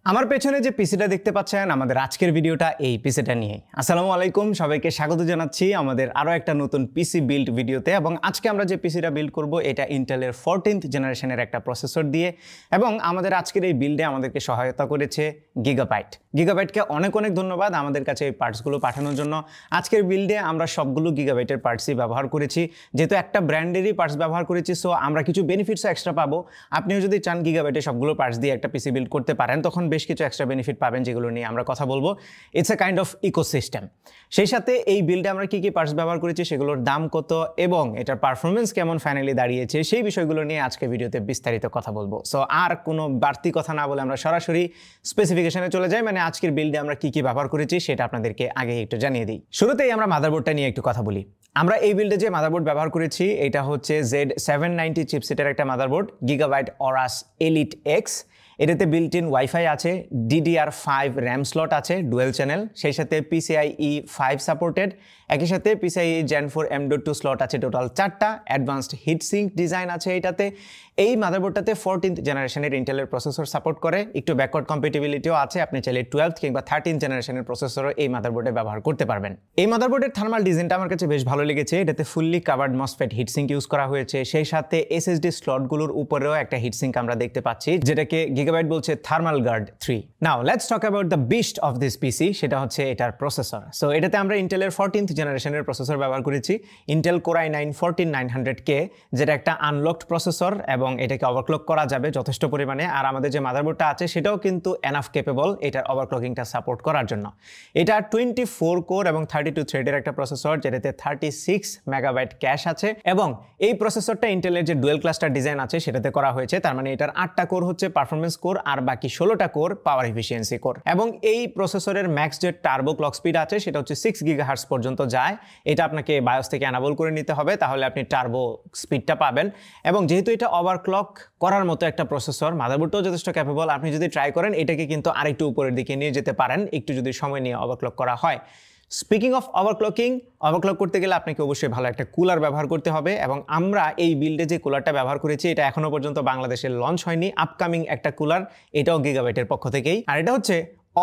আমার পেছনে যে পিসিটা দেখতে পাচ্ছেন আমাদের আজকের ভিডিওটা এই পিসিটা নিয়ে। আসসালামু আলাইকুম, সবাইকে স্বাগত জানাচ্ছি আমাদের আরো একটা নতুন পিসি বিল্ড ভিডিওতে। এবং আজকে আমরা যে পিসিটা বিল্ড করব এটা ইন্টেলের 14th জেনারেশনের একটা প্রসেসর দিয়ে, এবং আমাদের আজকের এই বিল্ডে আমাদেরকে সহায়তা করেছে গিগাবাইট। গিগাবাইটকে অনেক অনেক ধন্যবাদ আমাদের কাছে এই পার্টসগুলো পাঠানোর জন্য। আজকের বিল্ডে আমরা সবগুলো গিগাবাইটের পার্টসই ব্যবহার করেছি, যেহেতু একটা ব্র্যান্ডেরই পার্টস ব্যবহার করেছি, সো আমরা কিছু বেনিফিটসও এক্সট্রা পাবো। আপনিও যদি চান গিগাবাইটের সবগুলো পার্টস দিয়ে একটা পিসি বিল্ড করতে পারেন, তখন বেশ কিছু এক্সট্রা বেনিফিট পাবেন, যেগুলো নিয়ে আমরা কথা বলবো। It's a kind of ecosystem. সেই সাথে এই বিল্ডে আমরা কি কি পার্টস ব্যবহার করেছি, সেগুলোর দাম কত এবং এটার পারফরমেন্স কেমন ফাইনালি দাঁড়িয়েছে, সেই বিষয়গুলো নিয়ে আজকে ভিডিওতে বিস্তারিত কথা বলবো। সো আর কোনো বাড়তি কথা না বলে আমরা সরাসরি স্পেসিফিকেশনে চলে যাই, মানে আজকের বিল্ডে আমরা কি কি ব্যবহার করেছি সেটা আপনাদেরকে আগে একটু জানিয়ে দিই। শুরুতেই আমরা মাদারবোর্ডটা নিয়ে একটু কথা বলি। আমরা এই বিল্ডে যে মাদারবোর্ড ব্যবহার করেছি এটা হচ্ছে Z790 চিপসেটের একটা motherboard, gigabyte Aorus elite x. এটাতে বিল্ট ইন ওয়াইফাই আছে, DDR5 র্যাম স্লট আছে, ডুয়েল চ্যানেল, সেই সাথে PCIe 5 সাপোর্টেড, একই সাথে PCIe Gen 4 M.2 স্লট আছে, টোটাল 4টা। অ্যাডভান্সড হিটসিঙ্ক ডিজাইন আছে এটাতে। এই মাদারবোর্ডটাতে 14th জেনারেশনের ইন্টেলের প্রসেসর সাপোর্ট করে, একটু ব্যাকওয়ার্ড কম্পেটিবিলিটিও আছে। আপনি চাইলে 12th কিংবা 13th জেনারেশনের প্রসেসরও এই মাদারবোর্ডে ব্যবহার করতে পারবেন। এই মাদারবোর্ডের থার্মাল ডিজাইনটা আমার কাছে বেশ ভালো লেগেছে। এটাতে fully covered MOSFET heatsink use করা হয়েছে, সেই সাথে SSD স্লটগুলোর উপরেও একটা হিটসিঙ্ক আমরা দেখতে পাচ্ছি, যেটাকে গিগাবাইট বলছে thermal guard 3। Now let's talk about the beast of this PC, সেটা হচ্ছে এটার প্রসেসর। সো এটাতে আমরা ইন্টেলের 14th জেনারেশনের প্রসেসর ব্যবহার করেছি, ইন্টেল Core i9 14900K, যেটা একটা আনলকড প্রসেসর এবং এটাকে ওভারক্লক করা যাবে যথেষ্ট পরিমাণে। আর আমাদের যে মাদারবোর্ডটা আছে সেটাও কিন্তু এনাফ কেপেবল এটার ওভারক্লকিংটা সাপোর্ট করার জন্য। এটা 24 কোর এবং 32 থ্রেডের একটা প্রসেসর, যেটাতে 36 মেগাবাইট ক্যাশ আছে। এবং এই প্রসেসরটা ইন্টেলের যে ডুয়েল ক্লাস্টার ডিজাইন আছে সেটাতে করা হয়েছে, তার মানে এটার 8টা কোর হচ্ছে পারফরমেন্স কোর আর বাকি 16টা কোর পাওয়ার এফিসিয়েন্সি কোর। এবং এই প্রসেসরের ম্যাক্স যে টার্বো ক্লক স্পিড আছে সেটা হচ্ছে 6 গিগাহার্টজ পর্যন্ত যায়। এটা আপনাকে বায়োস থেকে অ্যানাবল করে নিতে হবে, তাহলে আপনি টার্বো স্পিডটা পাবেন। এবং যেহেতু এটা ওভারক্লক করার মতো একটা প্রসেসর, মাদারবোর্ডটাও যথেষ্ট ক্যাপেবল। আপনি যদি ট্রাই করেন এটাকে কিন্তু আরেকটু উপরের দিকে নিয়ে যেতে পারেন, একটু যদি সময় নিয়ে ওভারক্লক করা হয়। স্পিকিং অফ ওভারক্লকিং, ওভারক্লক করতে গেলে আপনাকে অবশ্যই ভালো একটা কুলার ব্যবহার করতে হবে। এবং আমরা এই বিল্ডে যে কুলারটা ব্যবহার করেছি এটা এখনো পর্যন্ত বাংলাদেশে লঞ্চ হয়নি, আপকামিং একটা কুলার, এটাও গিগাবাইটের পক্ষ থেকেই। আর এটা হচ্ছে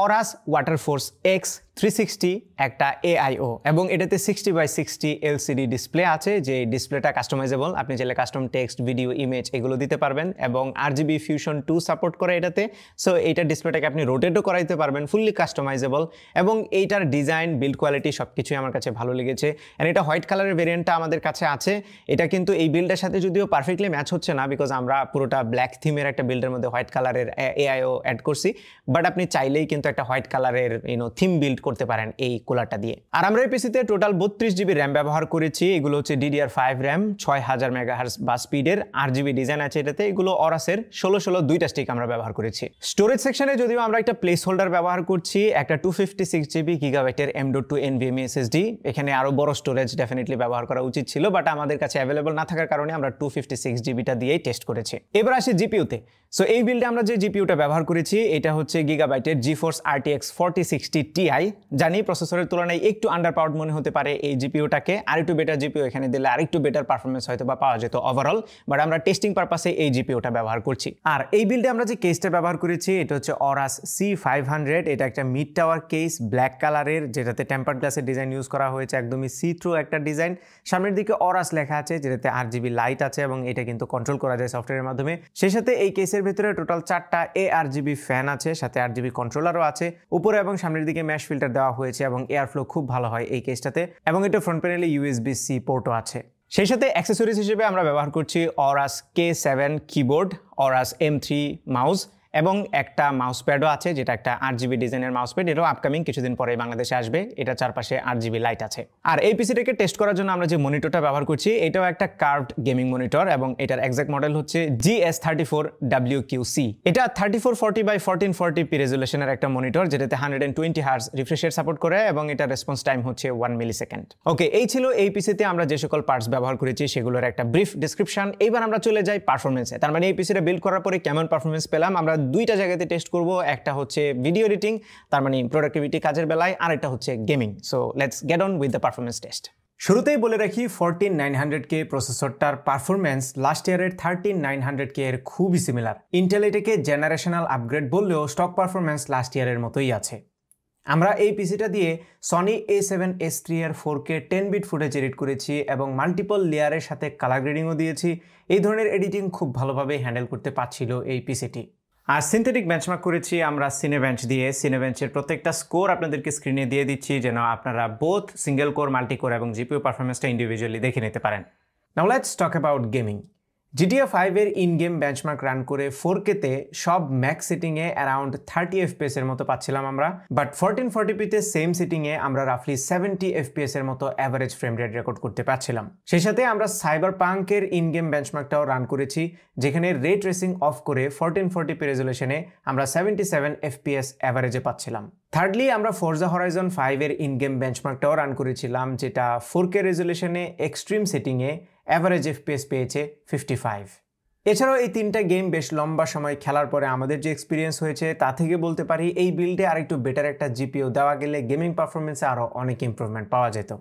অরাস ওয়াটারফোর্স X360, একটা AIO, এবং এটাতে 60x60 LCD ডিসপ্লে আছে, যে ডিসপ্লেটা কাস্টমাইজেবল। আপনি চাইলে কাস্টম টেক্সট, ভিডিও, ইমেজ এগুলো দিতে পারবেন। এবং RGB Fusion 2 সাপোর্ট করে এটাতে, সো এইটার ডিসপ্লেটাকে আপনি রোটেটও করাইতে পারবেন, ফুললি কাস্টমাইজেবল। এবং এইটার ডিজাইন, বিল্ড কোয়ালিটি সবকিছুই আমার কাছে ভালো লেগেছে। অ্যান্ড এটা হোয়াইট কালারের ভেরিয়েন্টটা আমাদের কাছে আছে। এটা কিন্তু এই বিল্ডের সাথে যদিও পারফেক্টলি ম্যাচ হচ্ছে না, বিকজ আমরা পুরোটা ব্ল্যাক থিমের একটা বিল্ডের মধ্যে হোয়াইট কালারের AIO অ্যাড করছি, বাট আপনি চাইলেই কিন্তু একটা হোয়াইট কালারের থিম বিল্ড করতে পারেন এই কুলারটা দিয়ে। আর আমরা এই পিসিতে টোটাল 32 জিবি র্যাম ব্যবহার করেছি। এগুলো হচ্ছে DDR5 র্যাম, 6000 মেগাহার্টজ বাস স্পিডের, RGB ডিজাইন আছে এটাতে। এগুলো অরাসের 16 দুইটা স্টিক আমরা ব্যবহার করেছি। স্টোরেজ সেকশনে যদিও আমরা একটা প্লেস হোল্ডার ব্যবহার করছি, একটা 256 জিবি গিগাবাইটের M.2 NVMe SSD। এখানে আরো বড় স্টোরেজ ডেফিনেটলি ব্যবহার করা উচিত ছিল, বাট আমাদের কাছে অ্যাভেলেবল না থাকার কারণে আমরা 256 জিবিটা দিয়েই টেস্ট করেছি। এবার আসি জিপিইউতে। সো এই বিল্ডে আমরা যে জিপিইউটা ব্যবহার করেছি এটা হচ্ছে গিগাবাইটের GeForce RTX 4060 Ti। জানি প্রসেসরের তুলনায় একটু আন্ডার পাওয়ার্ড মনে হতে পারে এই জিপিইউটাকে, আরেকটু বেটার জিপিইউ এখানে দিলে আরেকটু বেটার পারফরমেন্স হয়তো বা পাওয়া যেত ওভারঅল, বাট আমরা টেস্টিং পারপাসে এই জিপিইউটা ব্যবহার করছি। আর এই বিল্ডে আমরা যে কেসটা ব্যবহার করেছি এটা হচ্ছে অরাস C500। এটা একটা মিড টাওয়ার কেস, ব্ল্যাক কালারের, যেটাতে টেম্পার্ড গ্লাসের ডিজাইন ইউজ করা হয়েছে, একদমই সি থ্রু একটা ডিজাইন। সামনের দিকে অরাস লেখা আছে, যেটাতে RGB লাইট আছে এবং এটা কিন্তু কন্ট্রোল করা যায় সফটওয়্যারের মাধ্যমে। সেই সাথে এই কেসের ভিতরে টোটাল 4টা ARGB ফ্যান আছে, সাথে RGB কন্ট্রোলারও আছে। উপরে এবং সামনের দিকে ম্যাশ ফিল্টার দেওয়া হয়েছে এবং এয়ার ফ্লো খুব ভালো হয় এই কেসটাতে। এবং এটা ফ্রন্ট প্যানেলে USB-C পোর্টও আছে। সেই সাথে অ্যাক্সেসরিজ হিসেবে আমরা ব্যবহার করছি Aorus K7 keyboard, Aorus M3 mouse, এবং একটা মাউস প্যাডও আছে, যেটা একটা RGB ডিজাইনের মাউস প্যাড। এটাও আপকামিং কিছুদিন পরে বাংলাদেশে আসবে। এটা চারপাশে RGB লাইট আছে। আর এই পিসিটাকে টেস্ট করার জন্য আমরা যে মনিটরটা ব্যবহার করছি এটাও একটা কার্ভড গেমিং মনিটর, এবং এটার এক্সাক্ট মডেল হচ্ছে GS34WQC। এটা 3440x1440p রেজুলেশনের একটা মনিটর, যেটাতে 120 হার্জ রিফ্রেশের সাপোর্ট করে, এবং এটা রেসপন্স টাইম হচ্ছে 1 মিলিসেকেন্ড। ওকে, এই ছিল এই পিসিতে আমরা যে সকল পার্টস ব্যবহার করেছি সেগুলোর একটা ব্রিফ ডিসক্রিপশন। এইবার আমরা চলে যাই পারফরমেন্সে। তার মানে এই পিসিটা বিল্ড করার পরে কেমন পারফরমেন্স পেলাম আমরা দুইটা জায়গাতে টেস্ট করব। একটা হচ্ছে ভিডিও এডিটিং, তার মানে প্রোডাক্টিভিটি কাজের বেলায়, আর একটা হচ্ছে gaming. So let's get on with the performance test. শুরুতেই বলে রাখি 14900K প্রসেসরটার পারফরমেন্স লাস্ট ইয়ারের 13900K এর খুবই সিমিলার। ইন্টেল এটাকে জেনারেশনাল আপগ্রেড বললেও স্টক পারফরমেন্স লাস্ট ইয়ারের মতোই আছে। আমরা এই পিসিটা দিয়ে সনি A7S3 এর 4K 10 বিট ফুটেজ এডিট করেছি এবং মাল্টিপল লেয়ারের সাথে কালার গ্রেডিংও দিয়েছি। এই ধরনের এডিটিং খুব ভালোভাবে হ্যান্ডেল করতে পারছিল এই পিসিটি। আর সিনথেটিক বেঞ্চমার্ক করেছি আমরা সিনেবেঞ্চ দিয়ে। সিনেবেঞ্চের প্রত্যেকটা স্কোর আপনাদেরকে স্ক্রিনে দিয়ে দিচ্ছি যেন আপনারা both single core, multi core এবং জিপিইউ পারফরমেন্সটা ইন্ডিভিজুয়ালি দেখে নিতে পারেন। নাও let's talk about gaming. GTA 5 এর ইন গেম বেঞ্চমার্ক রান করে 4K তে সব ম্যাক্স সেটিংয়ে অ্যারাউন্ড 30 FPS এর মতো পাচ্ছিলাম আমরা, বাট 1440p তে সেম সেটিংয়ে আমরা রাফলি 70 FPS এর মতো অ্যাভারেজ ফ্রেম রেট রেকর্ড করতে পারছিলাম। সেই সাথে আমরা সাইবারপাঙ্কের ইন গেম বেঞ্চমার্কটাও রান করেছি, যেখানে রে ট্রেসিং অফ করে 1440p রেজুলেশনে আমরা 77 FPS অ্যাভারেজে পাচ্ছিলাম। থার্ডলি আমরা ফোর্জা হরাইজন 5 এর ইন গেম বেঞ্চমার্কটাও রান করেছিলাম, যেটা 4K রেজুলেশনে এক্সট্রিম সেটিংয়ে অ্যাভারেজ FPS পেয়েছে 55। এছাড়াও এই তিনটা গেম বেশ লম্বা সময় খেলার পরে আমাদের যে এক্সপিরিয়েন্স হয়েছে তা থেকে বলতে পারি এই বিল্ডে আরেকটু বেটার একটা জিপিইউ দেওয়া গেলে গেমিং পারফরমেন্সে আরও অনেক ইমপ্রুভমেন্ট পাওয়া যেত।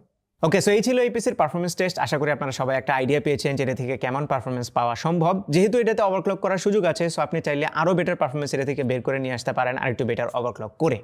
ওকে, সো এই ছিল এই পিসির পারফরমেন্স টেস্ট। আশা করি আপনারা সবাই একটা আইডিয়া পেয়েছেন যেটা থেকে কেমন পারফরমেন্স পাওয়া সম্ভব। যেহেতু এটাতে ওভারক্লক করার সুযোগ আছে, সো আপনি চাইলে আরও বেটার পারফরমেন্স এটা থেকে বের করে নিয়ে আসতে পারেন আর একটু বেটার ওভারক্লক করে।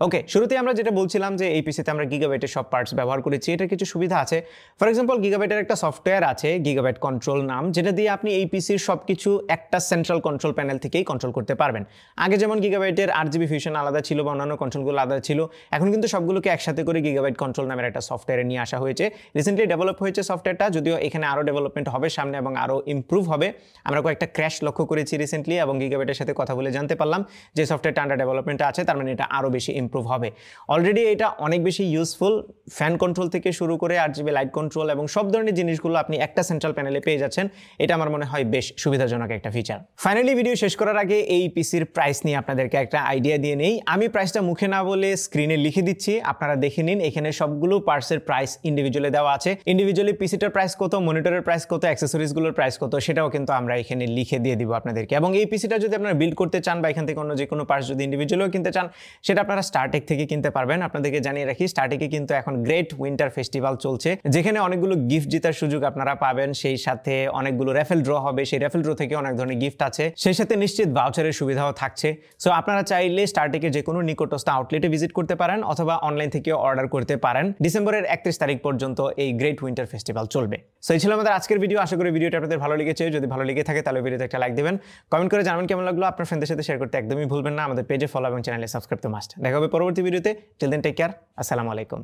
ওকে, শুরুতে আমরা যেটা বলছিলাম যে এই পিসিতে আমরা গিগাবাইটের সব পার্টস ব্যবহার করেছি। এটার কিছু সুবিধা আছে। ফর এক্সাম্পল, গিগাবাইটের একটা সফটওয়্যার আছে গিগাবাইট কন্ট্রোল নাম, যেটা দিয়ে আপনি এই পিসির সব কিছু একটা সেন্ট্রাল কন্ট্রোল প্যানেল থেকেই কন্ট্রোল করতে পারবেন। আগে যেমন গিগাবাইটের 8GB ফিউশন আলাদা ছিল বা অন্যান্য কন্ট্রোলগুলো আলাদা ছিল, এখন কিন্তু সবগুলোকে একসাথে করে গিগাবাইট কন্ট্রোল নামের একটা সফটওয়্যারে নিয়ে আসা হয়েছে। রিসেন্টলি ডেভেলপ হয়েছে সফটওয়্যারটা, যদিও এখানে আরও ডেভেলপমেন্ট হবে সামনে এবং আরও ইমপ্রুভ হবে। আমরা কয়েকটা ক্র্যাশ লক্ষ্য করেছি রিসেন্টলি এবং গিগাবাইটের সাথে কথা বলে জানতে পারলাম যে সফটওয়্যারটা আন্ডার ডেভেলপমেন্ট আছে, তার মানে এটা আরও বেশি ইমপ্রুভ হবে। অলরেডি এটা অনেক বেশি ইউজফুল। ফ্যান কন্ট্রোল থেকে শুরু করে 8GB লাইট কন্ট্রোল এবং সব ধরনের জিনিসগুলো আপনি একটা সেন্ট্রাল প্যানেলে পেয়ে যাচ্ছেন। এটা আমার মনে হয় বেশ সুবিধাজনক একটা ফিচার। ফাইনালি ভিডিও শেষ করার আগে এই পিসির প্রাইস নিয়ে আপনাদেরকে একটা আইডিয়া দিয়ে নেই। আমি প্রাইসটা মুখে না বলে স্ক্রিনে লিখে দিচ্ছি, আপনারা দেখে নিন। এখানে সবগুলো পার্টসের প্রাইস ইন্ডিভিজুয়ালি দেওয়া আছে। ইন্ডিভিজুয়ালি পিসিটার প্রাইস কত, মনিটরের প্রাইস কত, অ্যাক্সেসরিজগুলোর প্রাইস কত, সেটাও কিন্তু আমরা এখানে লিখে দিয়ে দিব আপনাদেরকে। এবং এই পিসিটা যদি আপনারা বিল্ড করতে চান বা এখান থেকে অন্য যে কোনো পার্টস যদি ইন্ডিভিজুয়ালিও কিনতে চান, সেটা আপনারা স্টারটেক থেকে কিনতে পারবেন। আপনাদেরকে জানিয়ে রাখি, স্টারটেকে কিন্তু এখন গ্রেট উইন্টার ফেস্টিভ্যাল চলছে, যেখানে অনেকগুলো গিফট জেতার সুযোগ আপনারা পাবেন। সেই সাথে অনেকগুলো র্যাফেল ড্র হবে, সেই র্যাফেল ড্র থেকে অনেক ধরনের গিফট আছে। সেই সাথে নিশ্চিত ভাউচারের সুবিধাও থাকছে। সো আপনারা চাইলে স্টারটেকের যে কোনো নিকটস্থ আউটলেটে ভিজিট করতে পারেন অথবা অনলাইন থেকে অর্ডার করতে পারেন। ডিসেম্বরের 31 তারিখ পর্যন্ত এই গ্রেট উইন্টার ফেস্টিভ্যাল চলবে। সো এই ছিল আমাদের আজকের ভিডিও। আশা করি ভিডিওটা আপনাদের ভালো লেগেছে। যদি ভালো লেগে থাকে তাহলে ভিডিওতে একটা লাইক দেবেন, কমেন্ট করে জানাবেন কেমন লাগলো। আপনার ফ্রেন্ডদের সাথে শেয়ার করতে একদমই ভুলবেন না। আমাদের পেজে ফলো এবং চ্যানেলে সাবস্ক্রাইব তো মাস্ট। দেখা হবে পরবর্তী ভিডিওতে। Till then take care. আসসালামু আলাইকুম।